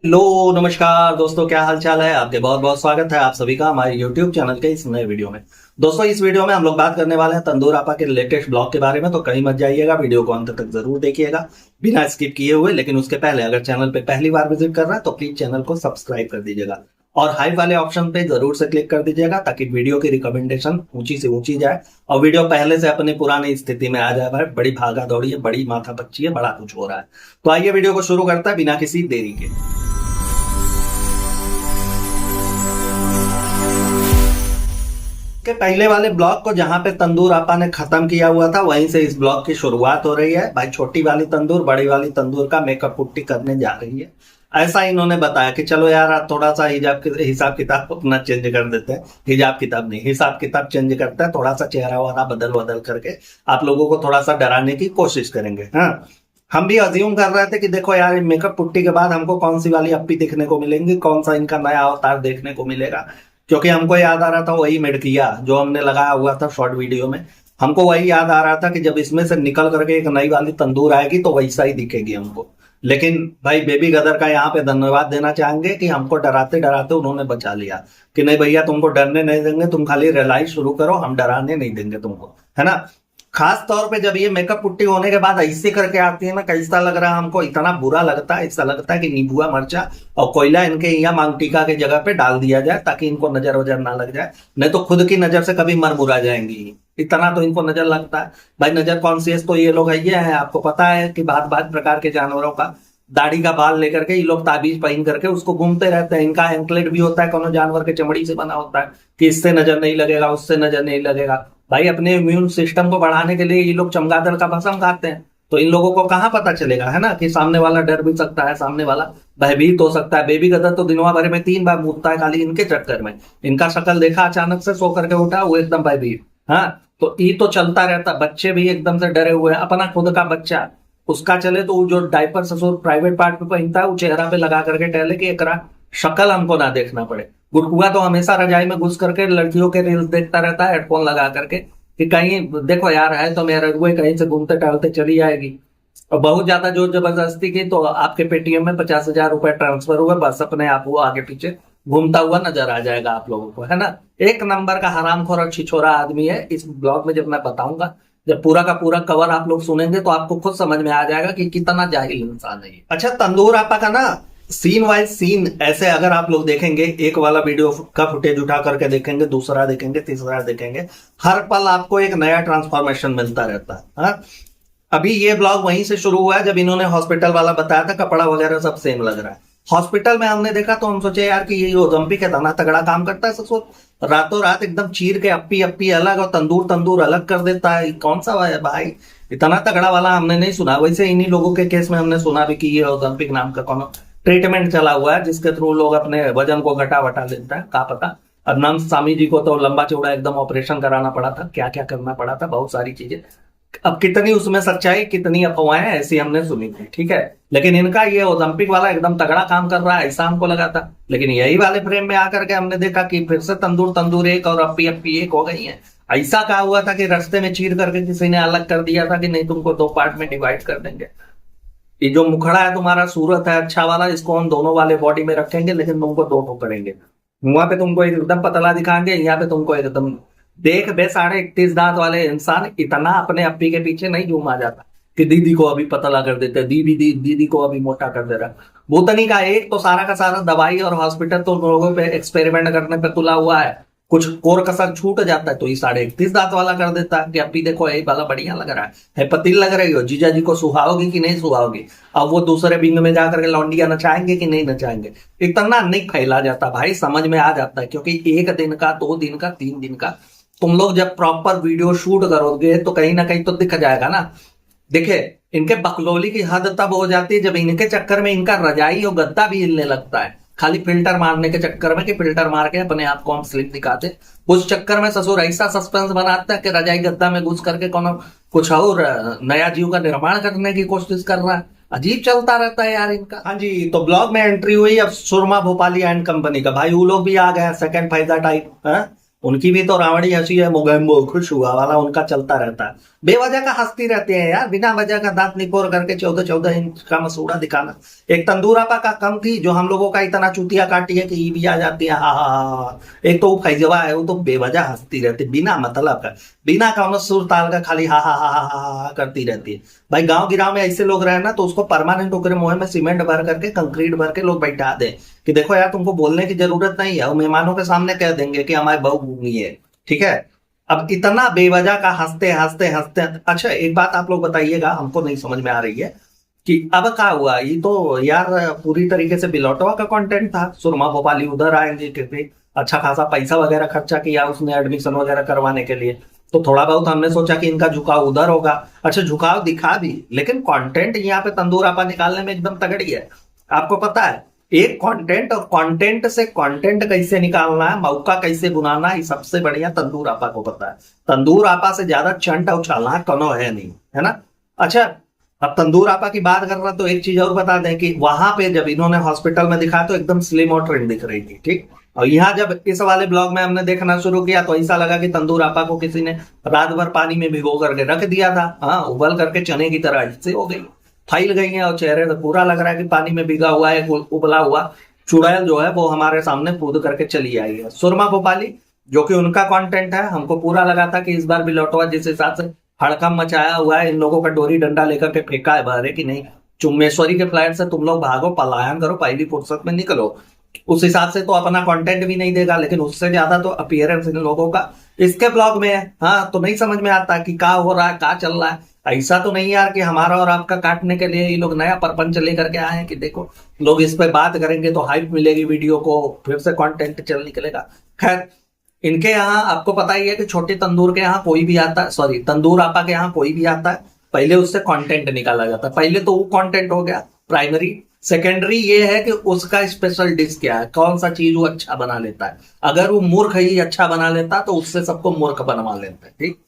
Hello नमस्कार दोस्तों, क्या हाल चाल है। आपके बहुत बहुत स्वागत है आप सभी का हमारे YouTube चैनल के इस नए वीडियो में। दोस्तों, इस वीडियो में हम लोग बात करने वाले हैं तंदूर आपा के लेटेस्ट ब्लॉग के बारे में। तो कहीं मत जाइएगा, वीडियो को अंत तक जरूर देखिएगा बिना स्किप किए हुए। लेकिन उसके पहले अगर चैनल पे पहली बार विजिट कर रहा है तो प्लीज चैनल को सब्सक्राइब कर दीजिएगा और हाई वाले ऑप्शन पे जरूर से क्लिक कर दीजिएगा ताकि वीडियो की रिकमेंडेशन ऊंची से ऊंची जाए और वीडियो पहले से अपनी पुरानी स्थिति में आ जाए। भाई बड़ी भागा दौड़ी है, बड़ी माथा पच्ची है, बड़ा कुछ हो रहा है। तो आइए वीडियो को शुरू करता है बिना किसी देरी के। के पहले वाले ब्लॉग को जहां पे तंदूर आपा ने खत्म किया हुआ था वहीं से इस ब्लॉग की शुरुआत हो रही है। भाई छोटी वाली तंदूर बड़ी वाली तंदूर का मेकअप पुट्टी करने जा रही है। ऐसा इन्होंने बताया कि चलो यार आज थोड़ा सा हिसाब किताब अपना चेंज कर देते हैं। हिजाब किताब नहीं, हिसाब किताब चेंज करते हैं, थोड़ा सा चेहरा वारा बदल बदल करके आप लोगों को थोड़ा सा डराने की कोशिश करेंगे। हाँ, हम भी अज्यूम कर रहे थे कि देखो यार मेकअप पुट्टी के बाद हमको कौन सी वाली अप्पी देखने को मिलेंगी, कौन सा इनका नया अवतार देखने को मिलेगा। क्योंकि हमको याद आ रहा था वही मिड़किया जो हमने लगाया हुआ था शॉर्ट वीडियो में। हमको वही याद आ रहा था कि जब इसमें से निकल करके एक नई वाली तंदूर आएगी तो वैसा ही दिखेगी हमको। लेकिन भाई बेबी गदर का यहाँ पे धन्यवाद देना चाहेंगे कि हमको डराते डराते उन्होंने बचा लिया कि नहीं भैया तुमको डरने नहीं देंगे, तुम खाली रियलाइज शुरू करो, हम डराने नहीं देंगे तुमको, है ना। खास तौर पे जब ये मेकअप पुट्टी होने के बाद ऐसे करके आती है ना, कैसा लग रहा है हमको, इतना बुरा लगता है। ऐसा लगता है कि नींबुआ मर्चा और कोयला इनके यहाँ मांग टीका की जगह पे डाल दिया जाए ताकि इनको नजर वजर ना लग जाए, नहीं तो खुद की नजर से कभी मर मुरा जाएंगी। इतना तो इनको नजर लगता है। भाई नजर कॉन्शियस तो ये लोग ये है, आपको पता है कि भांत भांत प्रकार के जानवरों का दाढ़ी का बाल लेकर के ये लोग ताबीज पहन करके उसको घूमते रहते हैं। इनका एंकलेट भी होता है कोनो जानवर के चमड़ी से बना होता है कि इससे नजर नहीं लगेगा, उससे नजर नहीं लगेगा। भाई अपने इम्यून सिस्टम को बढ़ाने के लिए ये लोग चमगादड़ का भस्म खाते हैं। तो इन लोगों को कहाँ पता चलेगा, है ना, कि सामने वाला डर भी सकता है, सामने वाला भयभीत हो सकता है। बेबी गदर तो दिनवा भर में 3 बार मूतता है खाली इनके चक्कर में। इनका शक्ल देखा अचानक से सो करके उठा, वो एकदम भयभीत। हाँ, तो ये तो चलता रहता। बच्चे भी एकदम से डरे हुए हैं। अपना खुद का बच्चा उसका चले तो वो जो डायपर ससुर प्राइवेट पार्ट पे पहनता है वो चेहरा पे लगा करके टहले कि एकरा शक्ल हमको ना देखना पड़े। गुटकुआ तो हमेशा रजाई में घुस करके लड़कियों के रील्स देखता रहता है हेडफोन लगा करके कि कहीं देखो यार है तो मेरा रुए कहीं से घूमते टहलते चली जाएगी। और बहुत ज्यादा जोर जबरदस्ती की तो आपके पेटीएम में 50,000 रुपए ट्रांसफर हुए, बस अपने आप वो आगे पीछे घूमता हुआ नजर आ जाएगा आप लोगों को, है ना। एक नंबर का हरामखोर और छिछोरा आदमी है। इस ब्लॉग में जब मैं बताऊंगा, जब पूरा का पूरा कवर आप लोग सुनेंगे तो आपको खुद समझ में आ जाएगा कि कितना जाहिल इंसान है ये। अच्छा, तंदूर आपा का ना सीन वाइज सीन ऐसे अगर आप लोग देखेंगे, एक वाला वीडियो का फुटेज उठा करके देखेंगे, दूसरा देखेंगे, तीसरा देखेंगे, हर पल आपको एक नया ट्रांसफॉर्मेशन मिलता रहता है। हाँ? अभी ये ब्लॉग वहीं से शुरू हुआ है जब इन्होंने हॉस्पिटल वाला बताया था, कपड़ा वगैरह सब सेम लग रहा है। हॉस्पिटल में हमने देखा तो हम सोचे यार कि ये ओलंपिक है, तना तगड़ा काम करता है। ससुर रातों रात एकदम चीर के अप्पी अप्पी अलग और तंदूर तंदूर अलग कर देता है। कौन सा है भाई, इतना तगड़ा वाला हमने नहीं सुना। वैसे इन्हीं लोगों के केस में हमने सुना भी कि ये ओलंपिक नाम का कौन ट्रीटमेंट चला हुआ है जिसके थ्रू लोग अपने वजन को घटा वटा लेता है, क्या पता। अब नंद स्वामी जी को तो लंबा चौड़ा एकदम ऑपरेशन कराना पड़ा था, क्या क्या करना पड़ा था, बहुत सारी चीजें। अब कितनी उसमें सच्चाई कितनी अफवाहें ऐसी हमने सुनी थी, ठीक है। लेकिन इनका ये ओलंपिक वाला एकदम तगड़ा काम कर रहा है ऐसा हमको लगा था। लेकिन यही वाले फ्रेम में आकर के हमने देखा कि फिर से तंदूर तंदूर एक और अप्पी अप्पी एक हो गई है। ऐसा कहा हुआ था कि रास्ते में चीर करके किसी ने अलग कर दिया था कि नहीं तुमको 2 पार्ट में डिवाइड कर देंगे। ये जो मुखड़ा है तुम्हारा, सूरत है अच्छा वाला, इसको हम दोनों वाले बॉडी में रखेंगे लेकिन तुमको 2 करेंगे। वहां पे तुमको एकदम पतला दिखाएंगे, यहाँ पे तुमको एकदम देख बे 31.5 दांत वाले इंसान इतना अपने अप्पी के पीछे नहीं झूम आ जाता कि दीदी को अभी पतला कर देते, दीदी को अभी मोटा कर दे रहा। भूतनी का एक तो सारा का सारा दवाई और हॉस्पिटल तो लोगों पे एक्सपेरिमेंट करने पे तुला हुआ है। कुछ कोर कसर छूट जाता है तो ये 31.5 दांत वाला कर देता है कि अभी देखो यही वाला बढ़िया लग रहा है पतिल लग रही हो, जीजा जी को सुहाओगी कि नहीं सुहाओगी। अब वो दूसरे बिंग में जाकर के लौंडिया नचाएंगे कि नहीं नचाएंगे। इतना नहीं फैला जाता भाई, समझ में आ जाता है। क्योंकि 1 दिन का 2 दिन का 3 दिन का तुम लोग जब प्रॉपर वीडियो शूट करोगे तो कहीं ना कहीं तो दिख जाएगा ना। देखिए इनके बकलोली की हद तब हो जाती है जब इनके चक्कर में इनका रजाई और गद्दा भी हिलने लगता है, खाली फिल्टर मारने के चक्कर में कि फिल्टर मार के अपने आप को हम स्लिम दिखाते। उस चक्कर में ससुर ऐसा सस्पेंस बनाता है कि रजाई गद्दा में घुस करके कोनो कुछ और नया जीव का निर्माण करने की कोशिश कर रहा है। अजीब चलता रहता है यार इनका। हाँ जी, तो ब्लॉग में एंट्री हुई अब सुरमा भोपाली एंड कंपनी का। भाई वो लोग भी आ गए सेकंड फायदा टाइप है, उनकी भी तो रावड़ी हंसी है, मोगेम्बो खुश हुआ वाला उनका चलता रहता है। बेवजह का हंसती रहती है यार, बिना वजह का दांत निकोर करके 14-14 इंच का मसूड़ा दिखाना। एक तंदूर आपा का कम थी जो हम लोगों का इतना चूतिया काटी है कि ये भी आ जाती है, हा हा हा। एक तो वो फैजवा है, वो तो बेवजह हंसती रहती है, बिना मतलब का, बिना कौनो सुर ताल का, खाली हा हा हा हा हा हा करती रहती है। भाई गांव गिराव में ऐसे लोग रहे ना तो उसको परमानेंट ओकरे मुंह में सीमेंट भर करके, कंक्रीट भर के लोग बैठा दे कि देखो यार तुमको बोलने की जरूरत नहीं है, और मेहमानों के सामने कह देंगे कि हमारी बहू घूमी है। ठीक है, अब इतना बेवजह का हंसते हंसते हंसते, अच्छा एक बात आप लोग बताइएगा, हमको नहीं समझ में आ रही है कि अब क्या हुआ। ये तो यार पूरी तरीके से बिलौटवा का कंटेंट था, सुरमा भोपाली उधर आएंगे क्योंकि अच्छा खासा पैसा वगैरह खर्चा किया उसने एडमिशन वगैरह करवाने के लिए, तो थोड़ा बहुत हमने सोचा कि इनका झुकाव उधर होगा। अच्छा झुकाव दिखा भी, लेकिन कंटेंट यहाँ पे तंदूर आपा निकालने में एकदम तगड़ी है। आपको पता है एक कंटेंट और कंटेंट से कंटेंट कैसे निकालना है, मौका कैसे बुनाना है, ये सबसे बढ़िया तंदूर आपा को पता है। तंदूर आपा से ज्यादा चंट और चालाक कौनो है नहीं, है ना। अच्छा अब तंदूर आपा की बात कर रहा तो एक चीज और बता दें कि वहां पे जब इन्होंने हॉस्पिटल में दिखाया तो एकदम स्लिम और ट्रिम दिख रही थी, ठीक। और यहाँ जब इस वाले ब्लॉग में हमने देखना शुरू किया तो ऐसा लगा कि तंदूर आपा को किसी ने रात भर पानी में भिगो करके रख दिया था, हाँ उबल करके चने की तरह से हो गई, फैल गई है, और चेहरे से पूरा लग रहा है कि पानी में भिगा हुआ है, उबला हुआ चुड़ैल जो है वो हमारे सामने कूद करके चली आई है। सुरमा भोपाली जो कि उनका कंटेंट है, हमको पूरा लगा था कि इस बार भी लौटवा जिस हिसाब से हड़कम मचाया हुआ है, इन लोगों का डोरी डंडा लेकर के फेंका है बाहर कि नहीं चुम्बेश्वरी के फ्लैट से तुम लोग भागो, पलायन करो, पहली फुर्सत में निकलो, उस हिसाब से तो अपना कंटेंट भी नहीं देगा, लेकिन उससे ज्यादा तो अपीयरेंस इन लोगों का इसके ब्लॉग में है। हाँ तो नहीं समझ में आता कि क्या हो रहा है, क्या चल रहा है। ऐसा तो नहीं यार कि हमारा और आपका काटने के लिए ये लोग नया परपंच लेकर के आए हैं कि देखो लोग इस पे बात करेंगे तो हाइप मिलेगी, वीडियो को फिर से कंटेंट चल निकलेगा। खैर इनके यहाँ आपको पता ही है कि छोटे तंदूर के यहाँ कोई भी आता है, सॉरी तंदूर आपा के यहाँ कोई भी आता है पहले उससे कंटेंट निकाला जाता है। पहले तो वो कंटेंट हो गया प्राइमरी, सेकेंडरी ये है कि उसका स्पेशल डिश क्या है, कौन सा चीज वो अच्छा बना लेता है। अगर वो मूर्ख ही अच्छा बना लेता तो उससे सबको मूर्ख बनवा लेता है, ठीक।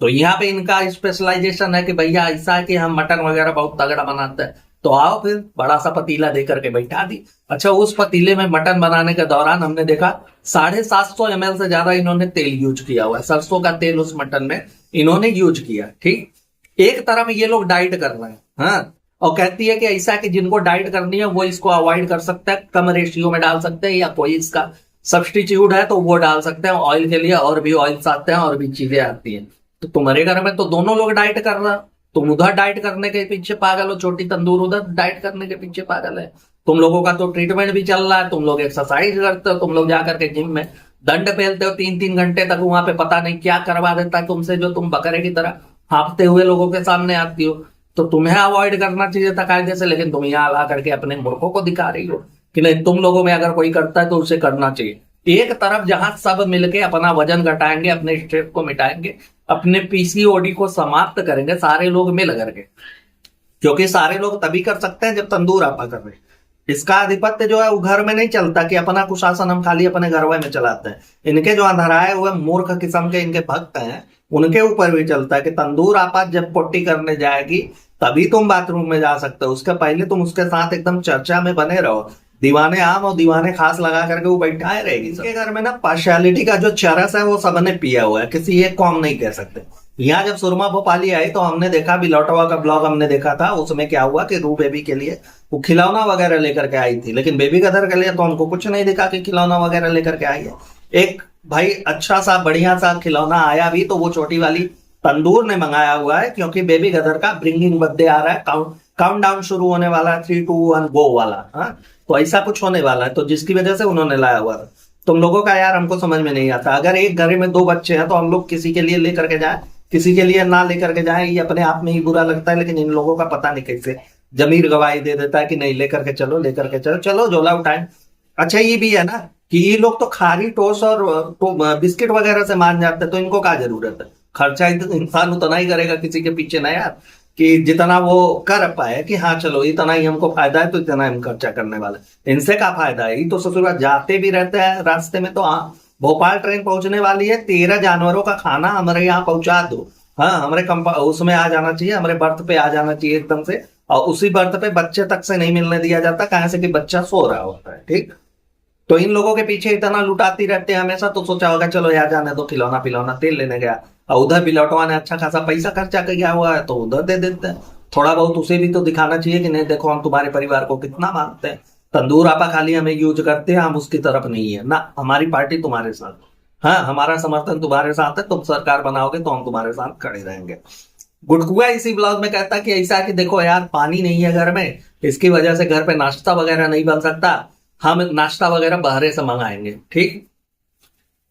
तो यहाँ पे इनका स्पेशलाइजेशन है कि भैया ऐसा है कि हम मटन वगैरह बहुत तगड़ा बनाते हैं, तो आओ फिर बड़ा सा पतीला दे करके बैठा दी। अच्छा उस पतीले में मटन बनाने के दौरान हमने देखा 750 ml से ज्यादा इन्होंने तेल यूज किया हुआ है, सरसों का तेल उस मटन में इन्होंने यूज किया, ठीक। एक तरफ ये लोग डाइट कर रहे हैं, हाँ, और कहती है कि ऐसा कि जिनको डाइट करनी है वो इसको अवॉइड कर सकता है, कम रेशियो में डाल सकते हैं, या कोई इसका सब्सटीट्यूट है तो वो डाल सकते हैं ऑयल के लिए, और भी ऑयल्स आते हैं और भी चीजें आती हैं। तो तुम्हारे घर में तो दोनों लोग डाइट कर रहे हो, तुम उधर डाइट करने के पीछे पागल हो, छोटी तंदूर उधर डाइट करने के पीछे पागल है। तुम लोगों का तो ट्रीटमेंट भी चल रहा है, तुम लोग एक्सरसाइज करते हो, तुम लोग जाकर के जिम में दंड फैलते हो 3-3 घंटे तक, वहां पे पता नहीं क्या करवा देता है तुमसे, जो तुम बकरे की तरह हाँफते हुए लोगों के सामने आती हो। तो तुम्हें अवॉइड करना चाहिए था कायदे से, लेकिन तुम यहाँ ला करके अपने मूर्खों को दिखा रही हो कि नहीं तुम लोगों में अगर कोई करता है तो उसे करना चाहिए। एक तरफ जहां सब मिलके अपना वजन घटाएंगे, अपने स्ट्रेस को मिटाएंगे, अपने पीसीओडी को समाप्त करेंगे सारे लोग मिल करके, क्योंकि सारे लोग तभी कर सकते हैं जब तंदूर आपा कर रहे हैं। इसका आधिपत्य जो है वो घर में नहीं चलता कि अपना कुशासन हम खाली अपने घर में चलाते हैं। इनके जो अंधराए हुए मूर्ख किस्म के इनके भक्त हैं उनके ऊपर भी चलता है कि तंदूर आपा जब पोटी करने जाएगी तभी तुम बाथरूम में जा सकते हो, उसके पहले तुम उसके साथ एकदम चर्चा में बने रहो। दीवाने आम और दीवाने खास लगा करके वो बैठाए रहेगी। इसके घर में ना पार्शियलिटी का जो चरस है वो सबने पिया हुआ है, किसी एक कौम नहीं कह सकते। यहाँ जब सुरमा भोपाली आई तो हमने देखा बिलौटवा का ब्लॉग हमने देखा था, उसमें क्या हुआ कि रू बेबी के लिए वो खिलौना वगैरह लेकर के आई थी, लेकिन बेबी गदर के लिए तो हमको कुछ नहीं दिखा कि खिलौना वगैरह लेकर के आई है। एक भाई अच्छा सा बढ़िया सा खिलौना आया भी तो वो छोटी वाली तंदूर ने मंगाया हुआ है, क्योंकि बेबी गदर का ब्रिंगिंग बर्थडे आ रहा है, काउंट डाउन शुरू होने वाला है, 3, 2, 1 गो वाला, हाँ तो ऐसा कुछ होने वाला है, तो जिसकी वजह से उन्होंने लाया हुआ है। तुम लोगों का यार हमको समझ में नहीं आता, अगर एक घर में 2 बच्चे हैं तो हम लोग किसी के लिए लेकर के जाए, किसी के लिए ना लेकर के जाए, ये अपने आप में ही बुरा लगता है। लेकिन इन लोगों का पता नहीं कैसे जमीर गवाही दे देता है कि नहीं लेकर के चलो, लेकर के चलो, चलो झोला उठाए। अच्छा ये भी है ना कि ये लोग तो खारी टोस्ट और बिस्किट वगैरह से मान जाते हैं, तो इनको क्या जरूरत है, खर्चा इंसान उतना ही करेगा किसी के पीछे ना यार, कि जितना वो कर पाए कि हाँ चलो इतना ही हमको फायदा है तो इतना हम खर्चा करने वाले, इनसे क्या फायदा है। ये तो ससुराल जाते भी रहते हैं रास्ते में, तो हाँ भोपाल ट्रेन पहुंचने वाली है, 13 जानवरों का खाना हमारे यहाँ पहुंचा दो, हाँ हमारे उसमें आ जाना चाहिए, हमारे बर्थ पे आ जाना चाहिए एकदम से, और उसी बर्थ पे बच्चे तक से नहीं मिलने दिया जाता, कहां से कि बच्चा सो रहा होता है, ठीक। तो इन लोगों के पीछे इतना लुटाती रहते हैं हमेशा, तो सोचा होगा चलो यार जाने दो, खिलौना पिलौना तेल लेने गया, और उधर भी लौटवा ने अच्छा खासा पैसा खर्चा कर गया हुआ है तो उधर दे देते हैं। थोड़ा बहुत उसे भी तो दिखाना चाहिए कि नहीं देखो हम तुम्हारे परिवार को कितना मानते हैं। तंदूर आपा खाली हमें यूज करते हैं, हम उसकी तरफ नहीं है ना। हमारी पार्टी तुम्हारे साथ, हाँ हमारा समर्थन तुम्हारे साथ है। तुम सरकार बनाओगे तो हम तुम्हारे साथ खड़े रहेंगे। गुटकुआ इसी ब्लॉग में कहता कि ऐसा कि देखो यार पानी नहीं है घर में, इसकी वजह से घर पे नाश्ता वगैरह नहीं बन सकता, हम नाश्ता वगैरह बाहर से मंगाएंगे। ठीक,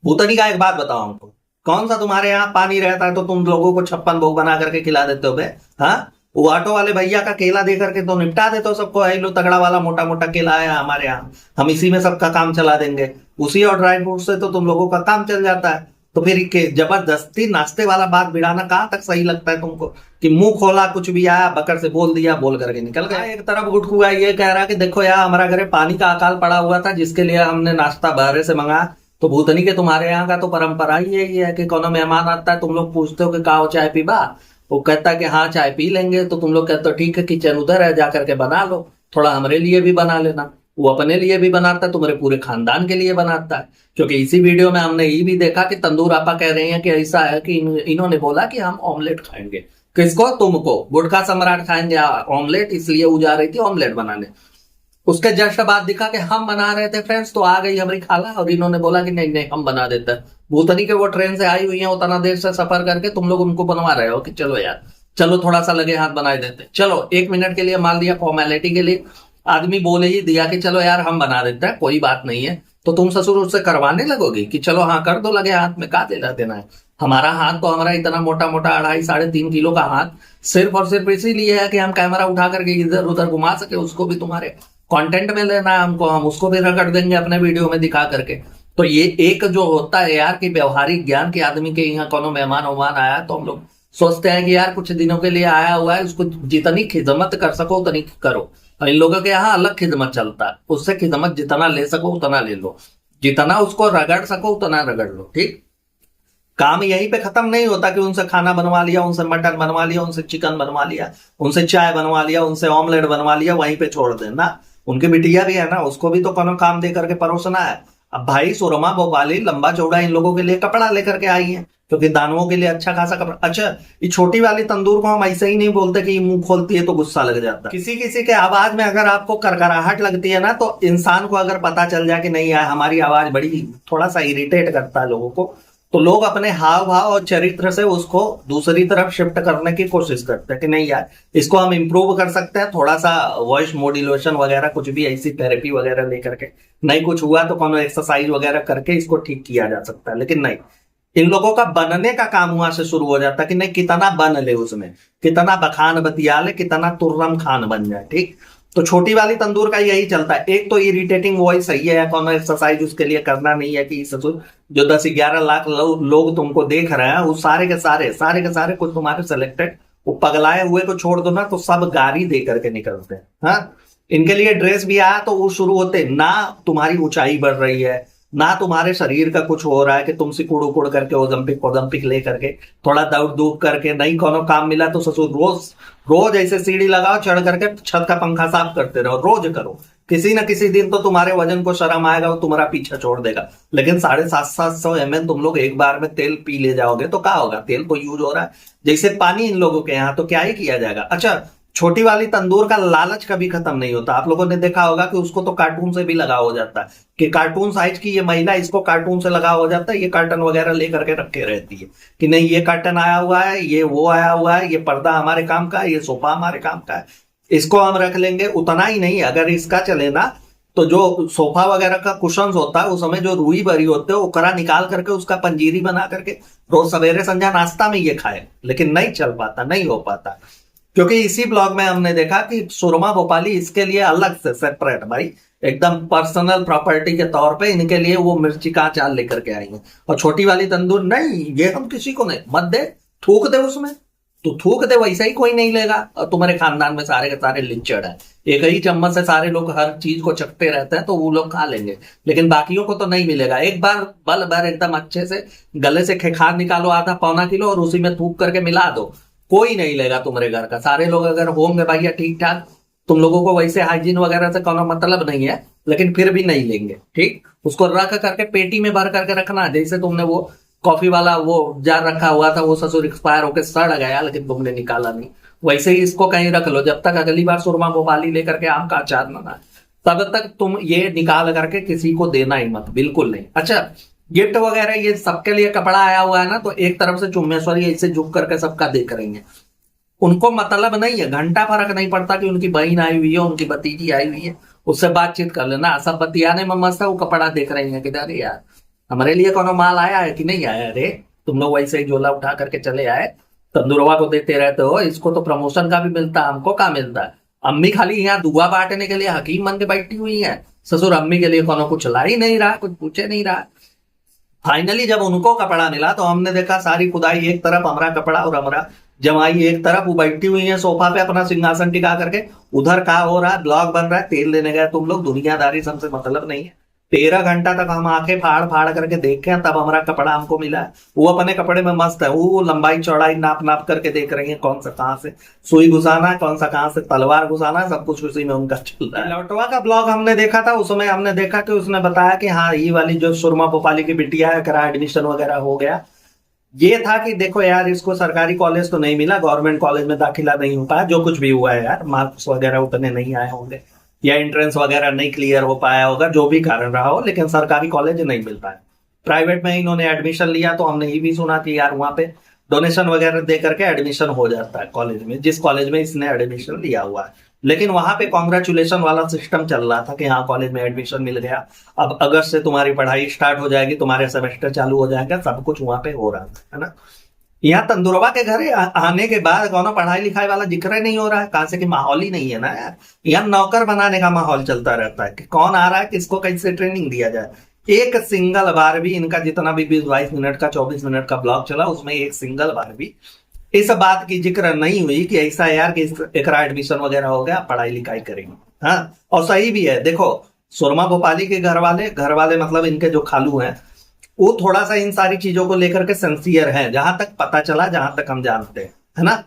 भूतनी का एक बात बताओ हमको, कौन सा तुम्हारे यहाँ पानी रहता है तो तुम लोगों को 56 भोग बना करके खिला देते हो बे? हाँ, वो ऑटो वाले भैया का केला दे करके तो निपटा देते हो सबको। है लो तगड़ा वाला मोटा मोटा केला आया हमारे यहाँ, हम इसी में सबका काम चला देंगे। उसी और ड्राई फ्रूट से तो तुम लोगों का काम चल जाता है। तो फिर जबरदस्ती नाश्ते वाला बात भिड़ाना कहाँ तक सही लगता है तुमको? कि मुंह खोला कुछ भी आया बकर से बोल दिया, बोल करके निकल गया। एक तरफ गुटकुआ ये कह रहा कि देखो यार हमारा घरे पानी का अकाल पड़ा हुआ था जिसके लिए हमने नाश्ता बाहर से मंगाया। तो भूतनी के तुम्हारे यहाँ का तो परंपरा ही यही है कि कोनो मेहमान आता है तुम लोग पूछते हो कि काओ चाय पीबा, वो कहता है कि हाँ चाय पी लेंगे। तो तुम लोग कहते हो ठीक है किचन उधर है जा करके बना लो, थोड़ा हमारे लिए भी बना लेना। वो अपने लिए भी बनाता है, तुम्हारे पूरे खानदान के लिए बनाता है। क्योंकि इसी वीडियो में हमने ये भी देखा कि तंदूर आपा कह रहे हैं कि ऐसा है कि इन्होंने बोला कि हम ऑमलेट खाएंगे। किसको? तुमको। गुटखा सम्राट खाएंगे ऑमलेट, इसलिए वो जा रही थी ऑमलेट बनाने। उसके जस्ट बाद दिखा कि हम बना रहे थे फ्रेंड्स, तो आ गई हमारी खाला और इन्होंने बोला कि नहीं नहीं हम बना देते हैं। भूतनी के वो ट्रेन से आई हुई है उतना देर से सफर करके, तुम लोग उनको बनवा रहे हो कि चलो यार चलो थोड़ा सा लगे हाथ बना देते, चलो 1 मिनट के लिए मान लिया फॉर्मेलिटी के लिए आदमी बोले ही दिया कि चलो यार हम बना देते हैं कोई बात नहीं है। तो तुम ससुर उससे करवाने लगोगी कि चलो हाँ कर दो लगे हाथ में, का देना है। हमारा हाथ तो हमारा इतना मोटा मोटा 2.5-3.5 किलो का हाथ सिर्फ और सिर्फ इसीलिए है कि हम कैमरा उठा करके इधर उधर घुमा सके, उसको भी तुम्हारे कंटेंट में लेना है हमको, हम उसको भी रगड़ देंगे अपने वीडियो में दिखा करके। तो ये एक जो होता है यार कि व्यवहारिक ज्ञान के आदमी के यहाँ कोनो मेहमान उहमान आया तो हम लोग सोचते हैं कि यार कुछ दिनों के लिए आया हुआ है, उसको जितनी खिदमत कर सको उतनी करो। और इन लोगों के यहाँ अलग खिदमत चलता है, उससे खिदमत जितना ले सको उतना ले लो, जितना उसको रगड़ सको उतना रगड़ लो। ठीक, काम यहीं पे खत्म नहीं होता कि उनसे खाना बनवा लिया, उनसे मटन बनवा लिया, उनसे चिकन बनवा लिया, उनसे चाय बनवा लिया, उनसे ऑमलेट बनवा लिया, वहीं पे छोड़ देना। उनकी बिटिया भी है ना, उसको भी तो कोनो काम दे करके परोसना है। अब भाई सुरमा भोपाली लंबा चौड़ा इन लोगों के लिए कपड़ा लेकर के आई है, क्योंकि दानवों के लिए अच्छा खासा कपड़ा। अच्छा, ये छोटी वाली तंदूर को हम ऐसे ही नहीं बोलते कि मुंह खोलती है तो गुस्सा लग जाता है। किसी किसी के आवाज में अगर आपको करकराहट लगती है ना, तो इंसान को अगर पता चल जाए कि नहीं यार हमारी आवाज बड़ी थोड़ा सा इरिटेट करता है लोगों को, तो लोग अपने हाव भाव और चरित्र से उसको दूसरी तरफ शिफ्ट करने की कोशिश करते हैं कि नहीं यार इसको हम इंप्रूव कर सकते हैं, थोड़ा सा वॉइस मॉड्यूलेशन वगैरह कुछ भी ऐसी थेरेपी वगैरह लेकर के, नहीं कुछ हुआ तो कोनो एक्सरसाइज वगैरह करके इसको ठीक किया जा सकता है। लेकिन नहीं, इन लोगों का बनने का काम वहां से शुरू हो जाता है कि नहीं कितना बन ले, उसमें कितना बखान बतिया ले, कितना तुर्रम खान बन जाए। ठीक, तो छोटी वाली तंदूर का यही चलता है। एक तो इरिटेटिंग वॉइस सही है, कोनो एक्सरसाइज उसके लिए करना नहीं है कि ससुर जो 10-11 लाख लोग तुमको देख रहे हैं, वो सारे के सारे कुछ तुम्हारे सिलेक्टेड, वो पगलाए हुए को छोड़ दो ना तो सब गारी दे करके निकलते हैं। हाँ, इनके लिए ड्रेस भी आया तो वो शुरू होते ना तुम्हारी ऊंचाई बढ़ रही है, ना तुम्हारे शरीर का कुछ हो रहा है कि तुम सिकुड़ उकुड़ करके ओलंपिक ले करके थोड़ा दौड़ धूप करके, नहीं कोनो काम मिला तो ससुर रोज रोज ऐसे सीढ़ी लगाओ, चढ़ करके छत का पंखा साफ करते रहो, रोज करो। किसी न किसी दिन तो तुम्हारे वजन को शर्म आएगा, वो तुम्हारा पीछा छोड़ देगा। लेकिन 750 ml तुम लोग एक बार में तेल पी ले जाओगे तो क्या होगा? तेल तो यूज हो रहा है जैसे पानी इन लोगों के यहाँ, तो क्या ही किया जाएगा। अच्छा, छोटी वाली तंदूर का लालच कभी खत्म नहीं होता। आप लोगों ने देखा होगा कि उसको तो कार्टून से भी लगा हो जाता है कि कार्टून साइज की ये महिला, इसको कार्टून से लगा हो जाता है, ये कार्टन वगैरह लेकर के रखे रहती है कि नहीं ये कार्टन आया हुआ है, ये वो आया हुआ है, ये पर्दा हमारे काम का है, ये सोफा हमारे काम का है, इसको हम रख लेंगे। उतना ही नहीं, अगर इसका चले ना तो जो सोफा वगैरह का कुशन होता है उस समय जो रुई भरी होते है ओकरा निकाल करके उसका पंजीरी बना करके रोज सवेरे संध्या नाश्ता में ये खाए। लेकिन नहीं चल पाता, नहीं हो पाता, क्योंकि इसी ब्लॉग में हमने देखा कि सुरमा भोपाली इसके लिए अलग से सेपरेट भाई एकदम पर्सनल प्रॉपर्टी के तौर पे इनके लिए वो मिर्ची का अचार लेकर के आई है। और छोटी वाली तंदूर नहीं, ये हम किसी को नहीं, मत दे, थूक दे उसमें, तो थूक दे, वैसा ही कोई नहीं लेगा। और तुम्हारे खानदान में सारे के सारे लिंचड़ है, एक ही चम्मच से सारे लोग हर चीज को चखते रहते हैं तो वो लोग खा लेंगे, लेकिन बाकियों को तो नहीं मिलेगा। एक बार बल भर एकदम अच्छे से गले से खेखार निकालो ½ किलो और उसी में थूक करके मिला दो, कोई नहीं लेगा तुम्हारे घर का। सारे लोग अगर होंगे भैया ठीक ठाक, तुम लोगों को वैसे हाइजीन वगैरह से कोनो मतलब नहीं है, लेकिन फिर भी नहीं लेंगे। ठीक, उसको रख करके पेटी में भर करके रखना, जैसे तुमने वो कॉफी वाला वो जार रखा हुआ था, वो ससुर एक्सपायर होकर सड़ गया, लेकिन तुमने निकाला नहीं। वैसे ही इसको कहीं रख लो, जब तक अगली बार सुरमा भोपाली लेकर के आम का अचार बनाए तब तक तुम ये निकाल करके किसी को देना ही मत, बिल्कुल नहीं। अच्छा, गिफ्ट वगैरह ये सबके लिए कपड़ा आया हुआ है ना, तो एक तरफ से चुम्मेश्वरी ऐसे झुक करके सबका देख रही है, उनको मतलब नहीं है, घंटा फर्क नहीं पड़ता कि उनकी बहन आई हुई है, उनकी भतीजी आई हुई है, उससे बातचीत कर लेना। सब बतियाने में मस्त है, वो कपड़ा देख रही है कि अरे यार हमारे लिए कोनो माल आया है कि नहीं आया। अरे तुम लोग वैसे ही झोला उठा करके चले आए, तंदुरवा को देते रहते हो, इसको तो प्रमोशन का भी मिलता है, हमको क्या मिलता है। अम्मी खाली यहाँ दुआ बांटने के लिए हकीम बन के बैठी हुई है, ससुर अम्मी के लिए कोनो कुछ ला ही नहीं रहा, कुछ पूछे नहीं रहा। फाइनली जब उनको कपड़ा मिला तो हमने देखा सारी खुदाई एक तरफ, हमारा कपड़ा और हमारा जमाई एक तरफ, वो बैठी हुई है सोफा पे अपना सिंहासन टिका करके। उधर क्या हो रहा है, ब्लॉग बन रहा है, तेल लेने गए तुम लोग, दुनियादारी से हमसे मतलब नहीं है। 13 घंटा तक हम आंखें फाड़ फाड़ करके देखे हैं, तब हमारा कपड़ा हमको मिला है। वो अपने कपड़े में मस्त है, वो लंबाई चौड़ाई नाप नाप करके देख रही है, कौन सा कहाँ से सुई घुसाना है, कौन सा कहाँ से तलवार घुसाना है, सब कुछ उसी में उनका चल रहा है। लौटवा का ब्लॉग हमने देखा था, उसमें हमने देखा कि उसने बताया कि हाँ ये वाली जो सुरमा भोपाली की बिटिया है, करा एडमिशन वगैरह हो गया। ये था कि देखो यार, इसको सरकारी कॉलेज तो नहीं मिला, गवर्नमेंट कॉलेज में दाखिला नहीं हो पाया, जो कुछ भी हुआ है यार, मार्क्स वगैरह उतने नहीं आए होंगे या एंट्रेंस वगैरह नहीं क्लियर हो पाया होगा, जो भी कारण रहा हो, लेकिन सरकारी कॉलेज नहीं मिल पाया। प्राइवेट में इन्होंने एडमिशन लिया, तो हमने ये भी सुना कि यार वहां पे डोनेशन वगैरह दे करके एडमिशन हो जाता है कॉलेज में, जिस कॉलेज में इसने एडमिशन लिया हुआ है। लेकिन वहां पे कॉन्ग्रेचुलेशन वाला सिस्टम चल रहा था कि हाँ कॉलेज में एडमिशन मिल गया, अब अगस्त से तुम्हारी पढ़ाई स्टार्ट हो जाएगी, तुम्हारे सेमेस्टर चालू हो जाएगा, सब कुछ वहां पे हो रहा है ना। यहाँ तंदुरवा के घर आने के बाद कौन पढ़ाई लिखाई वाला जिक्र ही नहीं हो रहा है, कहां से कि माहौल ही नहीं है ना यार। यहाँ नौकर बनाने का माहौल चलता रहता है कि कौन आ रहा है, किसको कैसे ट्रेनिंग दिया जाए। एक सिंगल बार भी इनका जितना भी 20-22 मिनट का 24 मिनट का ब्लॉग चला, उसमें एक सिंगल बार भी इस बात की जिक्र नहीं हुई कि ऐसा यार कि एकरा एडमिशन वगैरह हो गया, पढ़ाई लिखाई करेंगे। हाँ, और सही भी है। देखो सुरमा भोपाली के घर वाले मतलब इनके जो खालू हैं, वो थोड़ा सा इन सारी चीजों को लेकर के सिंसियर हैं, जहां तक पता चला, जहां तक हम जानते हैं, है ना।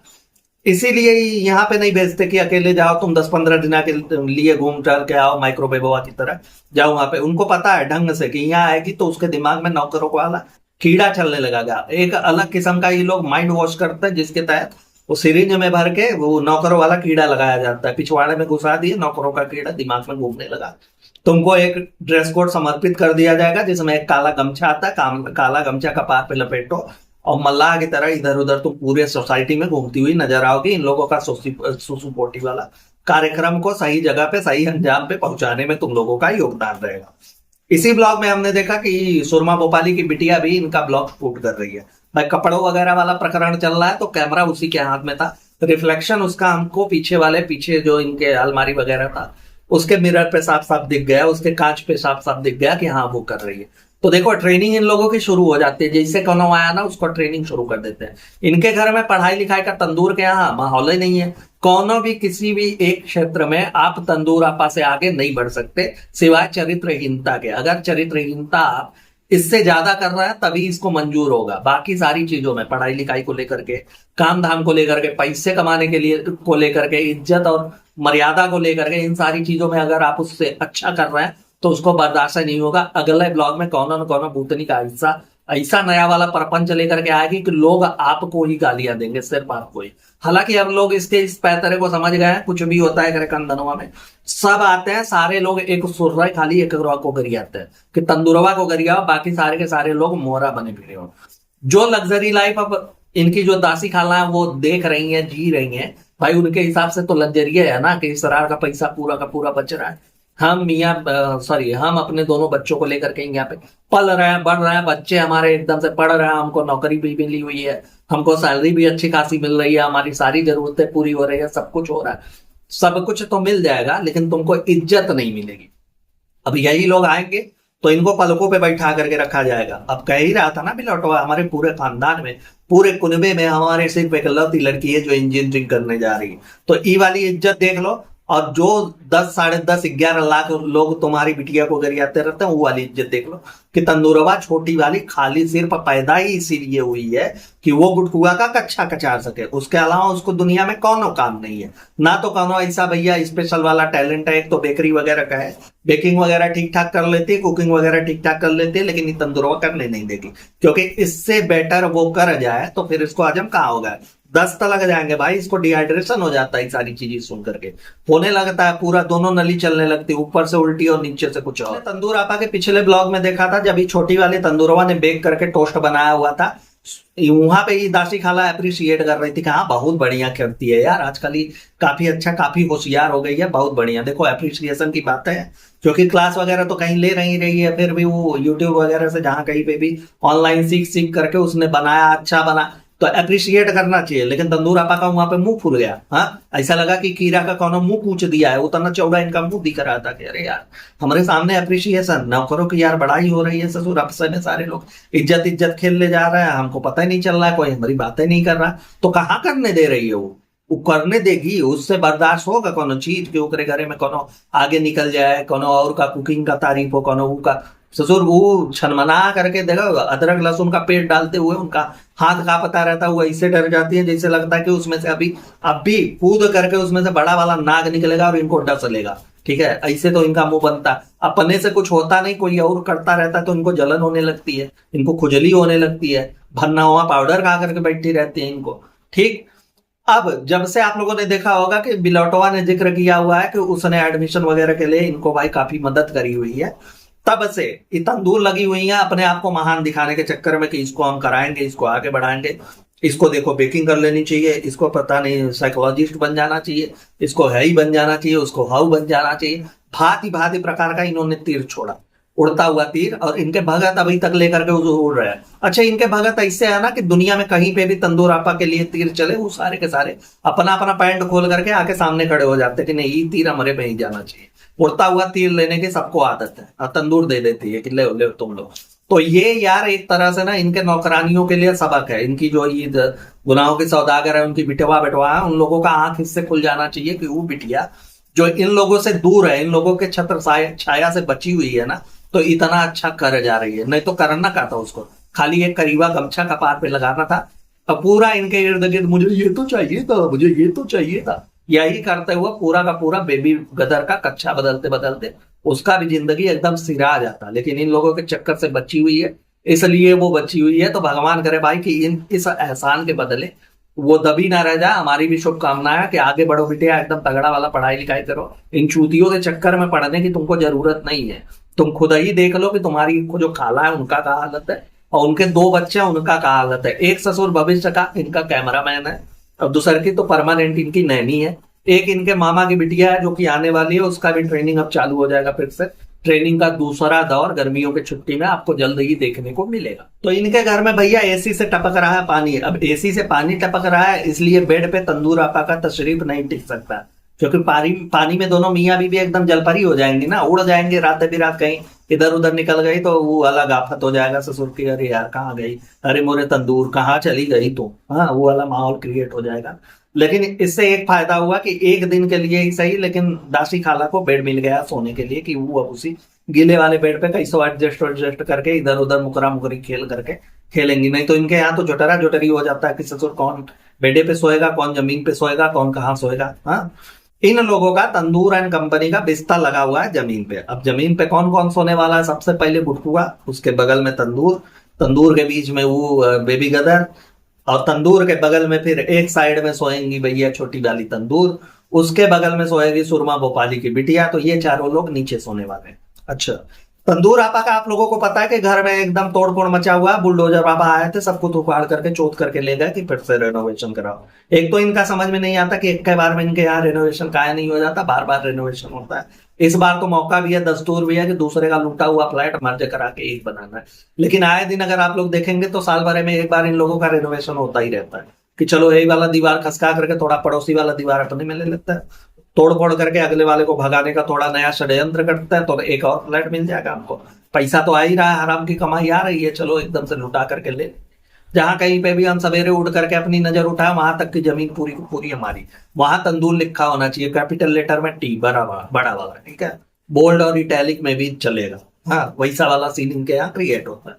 इसीलिए यहाँ पे नहीं भेजते कि अकेले जाओ तुम 10-15 दिन के लिए घूम टहल के आओ, माइक्रोवेवोवा की तरह जाओ वहां पे। उनको पता है ढंग से कि यहाँ आएगी तो उसके दिमाग में नौकरों वाला कीड़ा चलने लगेगा। एक अलग किस्म का ये लोग माइंड वॉश करते हैं, जिसके तहत वो सिरिंज में भर के वो नौकरों वाला कीड़ा लगाया जाता है, पिछवाड़े में घुसा दिए, नौकरों का कीड़ा दिमाग में घूमने लगा। तुमको एक ड्रेस कोड समर्पित कर दिया जाएगा, जिसमें एक काला गमछा आता है, काला गमछा कपार पे लपेटो और मल्लाह की तरह इधर उधर तुम पूरे सोसाइटी में घूमती हुई नजर आओगी। इन लोगों का सुसु पोटी वाला कार्यक्रम को सही जगह पे सही अंजाम पे पहुंचाने में तुम लोगों का योगदान रहेगा। इसी ब्लॉग में हमने देखा कि सुरमा भोपाली की बिटिया भी इनका ब्लॉग शूट कर रही है। भाई कपड़ों वगैरह वाला प्रकरण चल रहा है, तो कैमरा उसी के हाथ में था, रिफ्लेक्शन उसका हमको पीछे जो इनके अलमारी वगैरह था उसके मिरर पे साफ साफ दिख गया, उसके कांच पे साफ साफ दिख गया कि हाँ वो कर रही है। तो देखो ट्रेनिंग इन लोगों की शुरू हो जाती है, जैसे कोनो आया ना उसको ट्रेनिंग शुरू कर देते हैं। इनके घर में पढ़ाई लिखाई का तंदूर के यहाँ माहौल ही नहीं है। कोनो भी किसी भी एक क्षेत्र में आप तंदूर आपा से आगे नहीं बढ़ सकते, सिवाय चरित्रहीनता के। अगर चरित्रहीनता आप इससे ज्यादा कर रहा है तभी इसको मंजूर होगा। बाकी सारी चीजों में, पढ़ाई लिखाई को लेकर के, काम धाम को लेकर के, पैसे कमाने के लिए को लेकर के, इज्जत और मर्यादा को लेकर के, इन सारी चीजों में अगर आप उससे अच्छा कर रहे हैं तो उसको बर्दाश्त नहीं होगा। अगले ब्लॉग में कौन न कौन भूतनी का ऐसा नया वाला प्रपंच लेकर के आएगी कि लोग आपको ही गालियां देंगे, सिर्फ आपको ही। हालांकि अब लोग इसके इस पैतरे को समझ गए हैं, कुछ भी होता है कंदनवा में सब आते हैं, सारे लोग एक सुर रहे, खाली एक को गरियाते हैं कि तंदुरवा को गरियाओ, बाकी सारे के सारे लोग मोहरा बने फिरे हो। जो लग्जरी लाइफ अब इनकी जो दासी खाला है वो देख रही है, जी रही है, भाई उनके हिसाब से तो लग्जरी है ना कि इस तरह का पैसा पूरा का पूरा बच रहा है। हम अपने दोनों बच्चों को लेकर के यहाँ पे पल रहे हैं, बढ़ रहे हैं, बच्चे हमारे एकदम से पढ़ रहे हैं, हमको नौकरी भी मिली हुई है, हमको सैलरी भी अच्छी खासी मिल रही है, हमारी सारी जरूरतें पूरी हो रही है, सब कुछ हो रहा है। सब कुछ तो मिल जाएगा, लेकिन तुमको इज्जत नहीं मिलेगी। अब यही लोग आएंगे तो इनको पलकों पे बैठा करके रखा जाएगा। अब कह ही रहा था ना बिलौटवा, हमारे पूरे खानदान में, पूरे कुनबे में हमारे सिर्फ एक लड़की है जो इंजीनियरिंग करने जा रही है, तो ई वाली इज्जत देख लो। और जो 10, 10.5, 11 लाख लोग तुम्हारी बिटिया को गरियाते रहते हैं, वो वाली इज्जत देख लो कि तंदूरवा छोटी वाली खाली सिर्फ पैदा ही इसीलिए हुई है कि वो गुटकुआ का कच्चा कचार सके। उसके अलावा उसको दुनिया में कौनो काम नहीं है। ना तो कौनो ऐसा भैया स्पेशल वाला टैलेंट है। एक तो बेकरी वगैरह का है, बेकिंग वगैरह ठीक ठाक कर लेती है, कुकिंग वगैरह ठीक ठाक कर लेती है, लेकिन ये तंदूरवा करने नहीं देगी, क्योंकि इससे बेटर वो कर जाए तो फिर इसको हजम कहाँ होगा। दस्त लग जाएंगे भाई, इसको डिहाइड्रेशन हो जाता है सारी चीजें सुन करके, होने लगता है पूरा दोनों नली चलने लगती है, ऊपर से उल्टी और नीचे से कुछ और। तंदूर आपा के पिछले ब्लॉग में देखा था, जब ये छोटी वाली तंदूरवा ने बेक करके टोस्ट बनाया हुआ था, वहां पे ये दासी खाला अप्रिशिएट कर रही थी कि हाँ बहुत बढ़िया करती है यार, आजकल ही काफी अच्छा, काफी होशियार हो गई है, बहुत बढ़िया। देखो अप्रिशिएशन की बात है, क्योंकि क्लास वगैरह तो कहीं ले नहीं रही है, फिर भी वो यूट्यूब वगैरह से जहां कहीं पे भी ऑनलाइन सीख सीख करके उसने बनाया, अच्छा बना, तो अप्रिशिएट करना चाहिए। लेकिन तंदूर आपा का वहां पे मुंह फूल गया। हाँ, ऐसा लगा कि कीड़ा का कौन मुंह पूछ दिया है, उतना चौड़ा इनका मुंह दिख रहा था कि अरे यार हमारे सामने अप्रिशिएशन न करो कि यार बड़ाई हो रही है ससुर, अफसर में सारे लोग इज्जत इज्जत खेलने जा रहे हैं, हमको पता ही नहीं चल रहा है, कोई हमारी बातें नहीं कर रहा, तो कहाँ करने दे रही है वो करने देगी, उससे बर्दाश्त होगा कोनो चीज के ओकरे घरे में कोनो आगे निकल जाए, कोनो और का कुकिंग का तारीफ हो, कोनो का ससुर वो छनमना करके देखो, अदरक लहसुन का पेस्ट डालते हुए उनका हाथ का पता रहता है, वो ऐसे डर जाती है जैसे लगता है कि उसमें से अभी कूद करके उसमें से बड़ा वाला नाग निकलेगा और इनको डस लेगा। ठीक है, ऐसे तो इनका मुंह बनता, अपने से कुछ होता नहीं, कोई और करता रहता तो इनको जलन होने लगती है, इनको खुजली होने लगती है, भन्ना हुआ पाउडर खा करके बैठी रहती है इनको। ठीक, अब जब से आप लोगों ने देखा होगा कि बिलौटवा ने जिक्र किया हुआ है कि उसने एडमिशन वगैरह के लिए इनको भाई काफी मदद करी हुई है, तब से ये तंदूर लगी हुई है अपने आप को महान दिखाने के चक्कर में कि इसको हम कराएंगे, इसको आगे बढ़ाएंगे, इसको देखो बेकिंग कर लेनी चाहिए, इसको पता नहीं साइकोलॉजिस्ट बन जाना चाहिए, इसको है ही बन जाना चाहिए, उसको हाउ बन जाना चाहिए। भांति भांति प्रकार का इन्होंने तीर छोड़ा, उड़ता हुआ तीर, और इनके भगत अभी तक लेकर के उड़ रहे हैं। अच्छा, इनके भगत ऐसे है ना कि दुनिया में कहीं पे भी तंदूर आपा के लिए तीर चले, वो सारे के सारे अपना अपना पैंट खोल करके आके सामने खड़े हो जाते कि नहीं, ये तीर हमारे पे ही जाना चाहिए। उड़ता हुआ तीर लेने की सबको आदत है, और तंदूर दे देती है कि ले ले तुम लोग। तो ये यार एक तरह से ना इनके नौकरानियों के लिए सबक है, इनकी जो ये गुनाहों की सौदागर है, उनकी बिटवा बेटवा है, उन लोगों का आंख इससे खुल जाना चाहिए कि वो बिटिया जो इन लोगों से दूर है, इन लोगों के छत्र छाया से बची हुई है ना, तो इतना अच्छा कर जा रही है। नहीं तो करना क्या था उसको, खाली एक करीबा गमछा कपार पे लगाना था, अब पूरा इनके इर्द गिर्द मुझे ये तो चाहिए था, मुझे ये तो चाहिए था, यही करते हुए पूरा का पूरा बेबी गदर का कच्चा बदलते बदलते उसका भी जिंदगी एकदम सिरा आ जाता। लेकिन इन लोगों के चक्कर से बची हुई है, इसलिए वो बची हुई है। तो भगवान करे भाई कि इस एहसान के बदले वो दबी ना रह जाए। हमारी भी शुभकामना है कि आगे बढ़ो बिटिया, एकदम तगड़ा वाला पढ़ाई लिखाई करो, इन चूतियों के चक्कर में पढ़ने की तुमको जरूरत नहीं है। तुम खुद ही देख लो कि तुम्हारी जो खाला है उनका क्या हालत है, और उनके 2 बच्चे हैं उनका क्या हालत है। एक ससुर भविष्य का इनका कैमरामैन है, और दूसर की तो परमानेंट इनकी नैनी है। एक इनके मामा की बिटिया है जो कि आने वाली है, उसका भी ट्रेनिंग अब चालू हो जाएगा, फिर से ट्रेनिंग का दूसरा दौर गर्मियों की छुट्टी में आपको जल्द ही देखने को मिलेगा। तो इनके घर में भैया एसी से टपक रहा है पानी। अब एसी से पानी टपक रहा है, इसलिए बेड पे तंदूर आपा का तशरीफ नहीं टिक सकता, क्योंकि पानी में दोनों मियाँ बीवी एकदम जलपरी हो जाएंगी ना, उड़ जाएंगे रात बिरात, कहीं इधर उधर निकल गई तो वो अलग आफत हो जाएगा ससुर की, अरे यार कहाँ गई, अरे मोरे तंदूर कहाँ चली गई तो, हाँ वो वाला माहौल क्रिएट हो जाएगा। लेकिन इससे एक फायदा हुआ कि एक दिन के लिए ही सही, लेकिन दासी खाला को बेड मिल गया सोने के लिए, कि वो अब उसी गीले वाले बेड पे कैसो एडजस्ट करके इधर उधर मुकरा मुकरी खेल करके खेलेंगी। नहीं तो इनके यहाँ तो जोटरा जोटरी हो जाता है कि ससुर कौन बेडे पे सोएगा, कौन जमीन पे सोएगा, कौन कहाँ सोएगा। हाँ, इन लोगों का तंदूर एंड कंपनी का बिस्तर लगा हुआ है जमीन पे। अब जमीन पे कौन कौन सोने वाला है, सबसे पहले गुटकुआ, उसके बगल में तंदूर, तंदूर के बीच में वो बेबी गदर, और तंदूर के बगल में फिर एक साइड में सोएंगी भैया छोटी वाली तंदूर, उसके बगल में सोएगी सुरमा भोपाली की बिटिया। तो ये चारों लोग नीचे सोने वाले। अच्छा, तंदूर आपा का आप लोगों को पता है कि घर में एकदम तोड़ फोड़ मचा हुआ है, बुलडोजर बाबा आए थे, सबको उखाड़ करके चोत करके ले गए कि फिर से रेनोवेशन कराओ। एक तो इनका समझ में नहीं आता कि एक के बार में इनके यहाँ रेनोवेशन काहे नहीं हो जाता, बार बार रेनोवेशन होता है। इस बार तो मौका भी है, दस्तूर भी है कि दूसरे का लूटा हुआ फ्लैट मर्ज करा के एक बनाना है। लेकिन आए दिन अगर आप लोग देखेंगे तो साल भर में एक बार इन लोगों का रेनोवेशन होता ही रहता है, कि चलो यही वाला दीवार खसका करके थोड़ा पड़ोसी वाला दीवार अपने में ले लेता है, तोड़ फोड़ करके अगले वाले को भगाने का थोड़ा नया षड्यंत्र करता है, तो एक और फ्लैट मिल जाएगा हमको, पैसा तो आ ही रहा है, हराम की कमाई आ रही है, चलो एकदम से लुटा करके ले। जहां कहीं पे भी हम सवेरे उठ करके अपनी नजर उठाए वहां तक की जमीन पूरी की पूरी हमारी, वहां तंदूर लिखा होना चाहिए कैपिटल लेटर में, टी बड़ा बड़ा वाला, ठीक है, बोल्ड और इटैलिक में भी चलेगा। हाँ, वैसा वाला सीन इनके यहाँ क्रिएट होता है।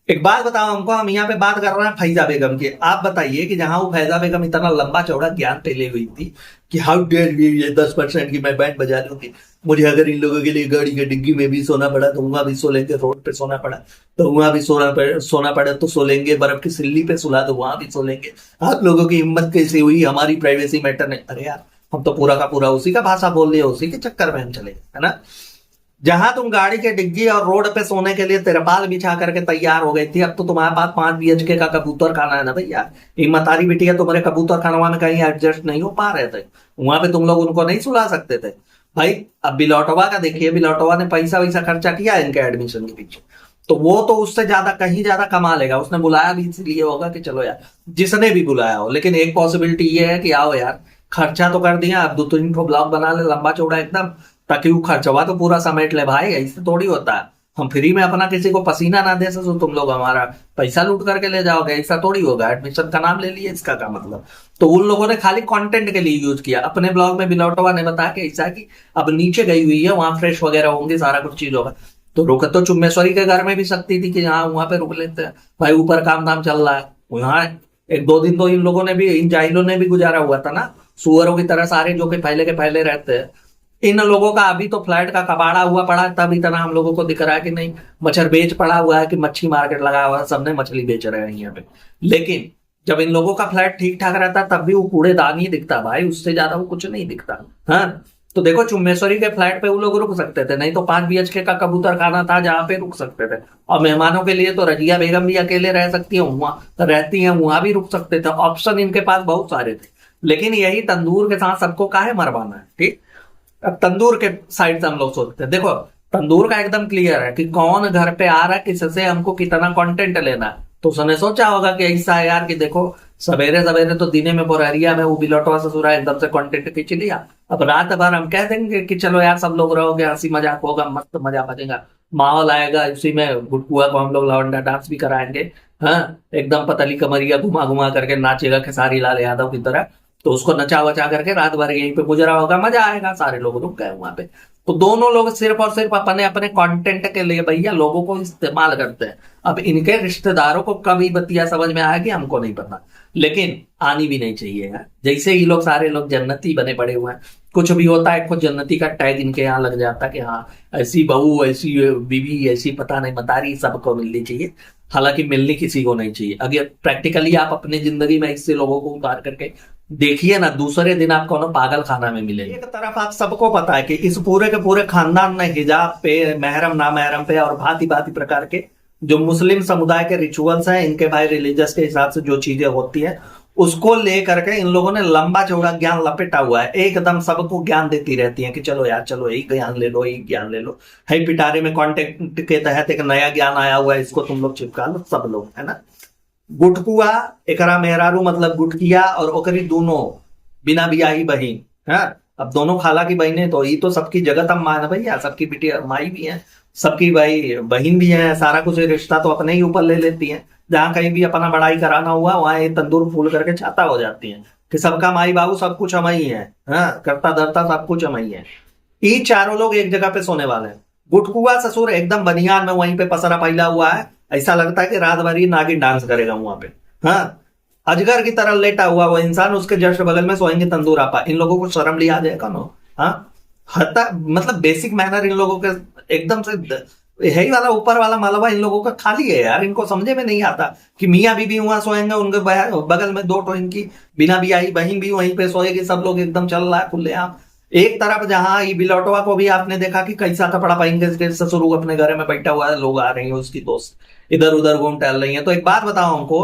एक बात बताओ हमको, हम यहाँ पे बात कर रहे हैं फैजा बेगम की। आप बताइए कि जहां वो फैजा बेगम इतना लंबा चौड़ा ज्ञान पे ले हुई थी कि हाउ डेयर मी, ये 10% की मैं बैंड बजा लूंगी, मुझे अगर इन लोगों के लिए गाड़ी के डिग्गी में भी सोना पड़ा तो वहां भी सो लेंगे, रोड पे सोना पड़ा तो वहां भी सोना पड़ा तो सो लेंगे, बर्फ की सिल्ली पे सुला तो वहां भी सो लेंगे। आप लोगों की हिम्मत कैसे हुई, हमारी प्राइवेसी मैटर नहीं। अरे यार, हम तो पूरा का पूरा उसी का भाषा बोल रहे, उसी के चक्कर में हम चले, है ना। जहां तुम गाड़ी के डिग्गी और रोड पे सोने के लिए तिरपाल बिछा करके तैयार हो गई थी, अब तो तुम्हारे पास 5 BHK का कबूतर खाना है ना भैया। हिम्मत आरी बिटिया तुम्हारे कबूतर खानवा में कहीं एडजस्ट नहीं हो पा रहे थे, वहां पे तुम लोग उनको नहीं सुला सकते थे भाई। अब बिलौटवा का देखिए, बिलौटवा ने पैसा वैसा खर्चा किया इनके एडमिशन के पीछे, तो वो तो उससे ज्यादा कहीं ज्यादा कमा लेगा। उसने बुलाया भी इसलिए होगा कि चलो यार, जिसने भी बुलाया हो, लेकिन एक पॉसिबिलिटी ये है कि आओ यार, खर्चा तो कर दिया, अब 2-3 ठो ब्लॉग बना ले लंबा चौड़ा एकदम, ताकि वो खर्चवा तो पूरा समेट ले भाई। ऐसे थोड़ी होता है, हम फ्री में अपना किसी को पसीना ना दे सको, तुम लोग हमारा पैसा लूट करके ले जाओगे, ऐसा थोड़ी होगा। एडमिशन का नाम ले लिए, इसका क्या मतलब। तो उन लोगों ने खाली कंटेंट के लिए यूज किया। अपने ब्लॉग में बिलौटवा ने बताया कि ऐसा कि अब नीचे गई हुई है, वहां फ्रेश वगैरह होंगे, सारा कुछ चीज होगा। तो रुक तो चुम्बेश्वरी के घर में भी सकती थी कि हाँ वहां पे रुक लेते हैं भाई, ऊपर काम धाम चल रहा है। वहां 1-2 दिन तो इन लोगों ने भी, इन जाहिलों ने भी गुजारा हुआ था ना, सुअरों की तरह सारे जो कि पहले के पहले रहते हैं। इन लोगों का अभी तो फ्लैट का कबाड़ा हुआ पड़ा है, तब इतना हम लोगों को दिख रहा है कि नहीं मच्छर बेच पड़ा हुआ है, कि मच्छी मार्केट लगा हुआ है, सबने मछली बेच रहे हैं यहाँ पे। लेकिन जब इन लोगों का फ्लैट ठीक ठाक रहता तब भी वो कूड़ेदान ही दिखता भाई, उससे ज्यादा वो कुछ नहीं दिखता। हाँ, तो देखो चुम्बेश्वरी के फ्लैट पे वो लोग रुक सकते थे, नहीं तो 5 BHK का कबूतर खाना था जहां पे रुक सकते थे। और मेहमानों के लिए तो रजिया बेगम भी अकेले रह सकती है, वहां रहती है, वहां भी रुक सकते थे। ऑप्शन इनके पास बहुत सारे थे, लेकिन यही तंदूर के साथ सबको काहे मरवाना है। ठीक, अब तंदूर के साइड से हम लोग सोचते हैं, देखो तंदूर का एकदम क्लियर है कि कौन घर पे आ रहा है, किससे हमको कितना कंटेंट लेना है। तो उसने सोचा होगा कि ऐसा है यार कि देखो सवेरे सवेरे तो दिने में बोरहरिया में वो बिलौटवा ससुरा एकदम से कंटेंट खींच लिया, अब रात भर हम कह देंगे कि चलो यार सब लोग रहोगे, हंसी मजाक होगा, मस्त मजा बजेगा, माहौल आएगा, उसी में गुटकुआ को हम लोग लवंडा डांस भी कराएंगे। हाँ, एकदम पतली कमरिया घुमा घुमा करके नाचेगा खेसारी लाल यादव की तरह, तो उसको नचा वचा करके रात भर यहीं पे गुजरा होगा, मजा आएगा, सारे लोग रुक गए वहां पे। तो दोनों लोग सिर्फ और सिर्फ अपने अपने कंटेंट के लिए भैया लोगों को इस्तेमाल करते हैं। अब इनके रिश्तेदारों को कभी बतिया समझ में आएगी हमको नहीं पता, लेकिन आनी भी नहीं चाहिए यार। जैसे ही लोग सारे लोग जन्नती बने पड़े हुए हैं, कुछ भी होता है खुद जन्नती का टैग इनके यहाँ लग जाता है कि हाँ ऐसी बहू, ऐसी बीवी, ऐसी पता नहीं मतारी सबको मिलनी चाहिए। हालांकि मिलनी किसी को नहीं चाहिए। अगर प्रैक्टिकली आप अपनी जिंदगी में इससे लोगों को उतार करके देखिए ना, दूसरे दिन आप कौन पागल खाना में मिलेंगे। एक तरफ आप सबको पता है कि इस पूरे के पूरे खानदान ने हिजाब पे, महरम ना महरम पे और भांति भांति प्रकार के जो मुस्लिम समुदाय के रिचुअल्स हैं, इनके भाई रिलीजियस के हिसाब से जो चीजें होती हैं, उसको लेकर के इन लोगों ने लंबा चौड़ा ज्ञान लपेटा हुआ है। एकदम सबको ज्ञान देती रहती है कि चलो यार चलो यही ज्ञान ले लो, यही ज्ञान ले लो। है पिटारे में कॉन्टेक्ट के तहत एक नया ज्ञान आया हुआ है, इसको तुम लोग चिपका लो सब लोग, है ना। गुटकुआ एकरा मेहरारू मतलब गुटकिया और ओकरी दोनों बिना बियाही बहिन है। अब दोनों खाला की बहने तो ये तो सबकी जगत अम्मा है ना भैया, सबकी बिटिया माई भी है, सबकी भाई बहन भी है, सारा कुछ रिश्ता तो अपने ही ऊपर ले लेती है। जहां कहीं भी अपना बड़ाई कराना हुआ वहां ये तंदूर फूल करके छाता हो जाती है कि सबका माई बाबू सब कुछ हम ही है, हाँ, करता धरता सब कुछ हम ही है। ये चारों लोग एक जगह पे सोने वाले हैं। गुटकुआ ससुर एकदम बनियान में वहीं पे पसरा फैला हुआ है, ऐसा लगता है कि रात भर ही नागिन डांस करेगा वहां पे। हाँ, अजगर की तरह लेटा हुआ वो इंसान, उसके जस्ट बगल में सोएंगे तंदूर आपा। इन लोगों को शर्म लिया जाएगा ना। हाँ, हता मतलब बेसिक मैनर इन लोगों के एकदम से यही वाला ऊपर वाला मलबा इन लोगों का खाली है यार। इनको समझे में नहीं आता कि मियाँ बीबी वहां सोएंगे, उनके बगल में 2 इनकी बिना बियाही बहन भी वहीं पे सोएगी, सब लोग एकदम चल रहा है खुलेआम। एक तरफ जहां ये बिलौटवा को भी आपने देखा कि कैसा कपड़ा पहन के ससुर अपने घर में बैठा हुआ है, लोग आ रहे हैं उसकी दोस्त इधर उधर घूम टहल रही है। तो एक बात बताओ हमको,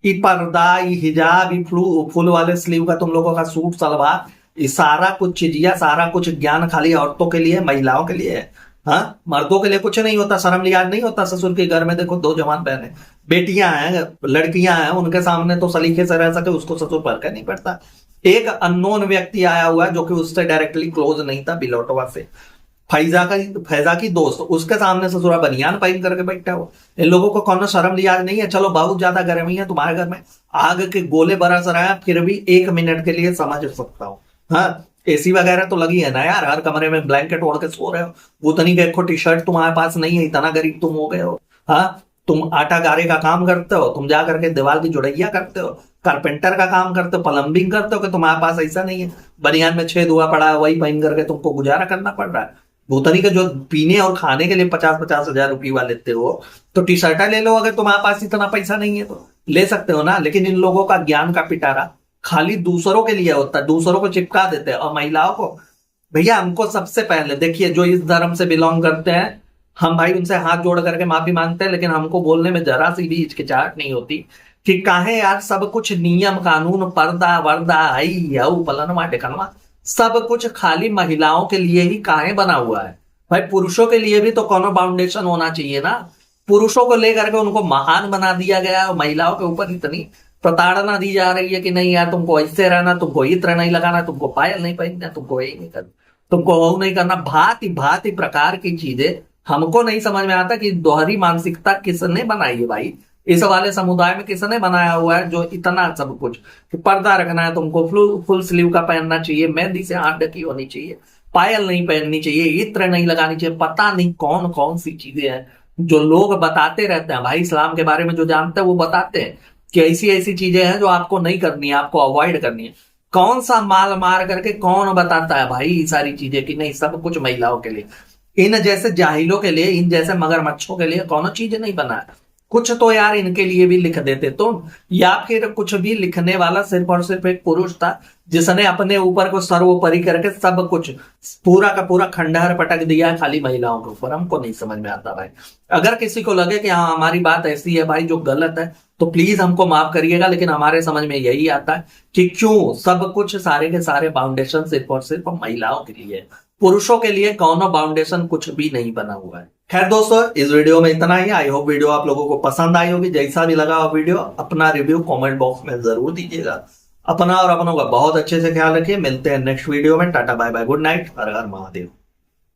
ये पर्दा, ये हिजाब, ये फुल वाले स्लीव का तुम लोगों का सूट सलवार, ये सारा कुछ चीजिया, सारा कुछ ज्ञान खाली औरतों के लिए, महिलाओं के लिए है। हाँ, मर्दों के लिए कुछ नहीं होता, शर्म लिहाज नहीं होता। ससुर के घर में देखो 2 जवान बहनें बेटियां हैं, लड़कियां हैं, उनके सामने तो सलीके से रह सके उसको ससुर पर नहीं पड़ता। एक अननोन व्यक्ति आया हुआ है जो कि उससे डायरेक्टली क्लोज नहीं था बिलौटवा से, फैजा की दोस्त उसके सामने ससुरा बनियान पहन करके बैठा हो। इन लोगों को कौन शर्म लिहाज नहीं है। चलो बहुत ज्यादा गर्मी है तुम्हारे घर में, आग के गोले बरस रहे हैं, फिर भी 1 मिनट के लिए समझ सकता हूँ। हाँ, एसी वगैरह तो लगी है ना यार, हर कमरे में ब्लैंकेट ओढ़ के सो रहे हो। वो उतनी का एक टी शर्ट तुम्हारे पास नहीं है, इतना गरीब तुम हो गए हो। हाँ, तुम आटा गारे का काम करते हो, तुम जा करके दीवार की जुड़ैया करते हो, कारपेंटर का काम करते हो, प्लम्बिंग करते हो, कि तुम्हारे पास ऐसा नहीं है बनियान में छेद हुआ पड़ा है वही पहन करके तुमको गुजारा करना पड़ रहा है। भूतनी के जो पीने और खाने के लिए 50-50 हजार रुपया लेते हो, तो टी शर्टा ले लो। अगर तुम्हारे पास इतना पैसा नहीं है तो ले सकते हो ना। लेकिन इन लोगों का ज्ञान का पिटारा खाली दूसरों के लिए होता है, दूसरों को चिपका देते हैं। और महिलाओं को, भैया हमको सबसे पहले देखिए, जो इस धर्म से बिलोंग करते हैं, हम भाई उनसे हाथ जोड़ करके माफी मांगते हैं, लेकिन हमको बोलने में जरा सी भी हिचकिचाहट नहीं होती कि काहे यार सब कुछ नियम कानून पर्दा वर्दा आई पलनवा टिकनवा सब कुछ खाली महिलाओं के लिए ही काहे बना हुआ है। भाई पुरुषों के लिए भी तो कोनो बाउंडेशन होना चाहिए ना। पुरुषों को लेकर के उनको महान बना दिया गया है और महिलाओं के ऊपर इतनी प्रताड़ना दी जा रही है कि नहीं यार तुमको ऐसे रहना, तुमको इत्र नहीं लगाना, तुमको पायल नहीं पहनना, तुमको यही नहीं करना, तुमको वो नहीं करना। भांति भांति प्रकार की चीजें हमको नहीं समझ में आता कि दोहरी मानसिकता किसने बनाई है भाई। इस वाले समुदाय में किसने बनाया हुआ है जो इतना सब कुछ कि पर्दा रखना है तुमको, फुल स्लीव का पहनना चाहिए, मेहंदी से हाथ ढकी होनी चाहिए, पायल नहीं पहननी चाहिए, इत्र नहीं लगानी चाहिए, पता नहीं कौन कौन सी चीजें हैं जो लोग बताते रहते हैं। भाई इस्लाम के बारे में जो जानते हैं वो बताते हैं कि ऐसी ऐसी चीजें हैं जो आपको नहीं करनी है, आपको अवॉइड करनी है। कौन सा माल मार करके कौन बताता है भाई सारी चीजें कि नहीं सब कुछ महिलाओं के लिए। इन जैसे जाहिलों के लिए, इन जैसे मगरमच्छों के लिए कौन चीज नहीं बना है। कुछ तो यार इनके लिए भी लिख देते तुम, या फिर कुछ भी लिखने वाला सिर्फ और सिर्फ एक पुरुष था जिसने अपने ऊपर को सर्वोपरि करके सब कुछ पूरा का पूरा खंडहर पटक दिया है खाली महिलाओं के ऊपर। हमको नहीं समझ में आता भाई। अगर किसी को लगे कि हाँ हमारी बात ऐसी है भाई जो गलत है तो प्लीज हमको माफ करिएगा, लेकिन हमारे समझ में यही आता है कि क्यों सब कुछ सारे के सारे बाउंडेशन सिर्फ और सिर्फ महिलाओं के लिए, पुरुषों के लिए कौन बाउंडेशन कुछ भी नहीं बना हुआ है। खैर दोस्तों, इस वीडियो में इतना ही। आई होप वीडियो आप लोगों को पसंद आई होगी। जैसा भी लगा वीडियो, अपना रिव्यू कमेंट बॉक्स में जरूर दीजिएगा। अपना और अपनों का बहुत अच्छे से ख्याल रखिए। मिलते हैं नेक्स्ट वीडियो में। Tata bye bye, good night, हर हर महादेव।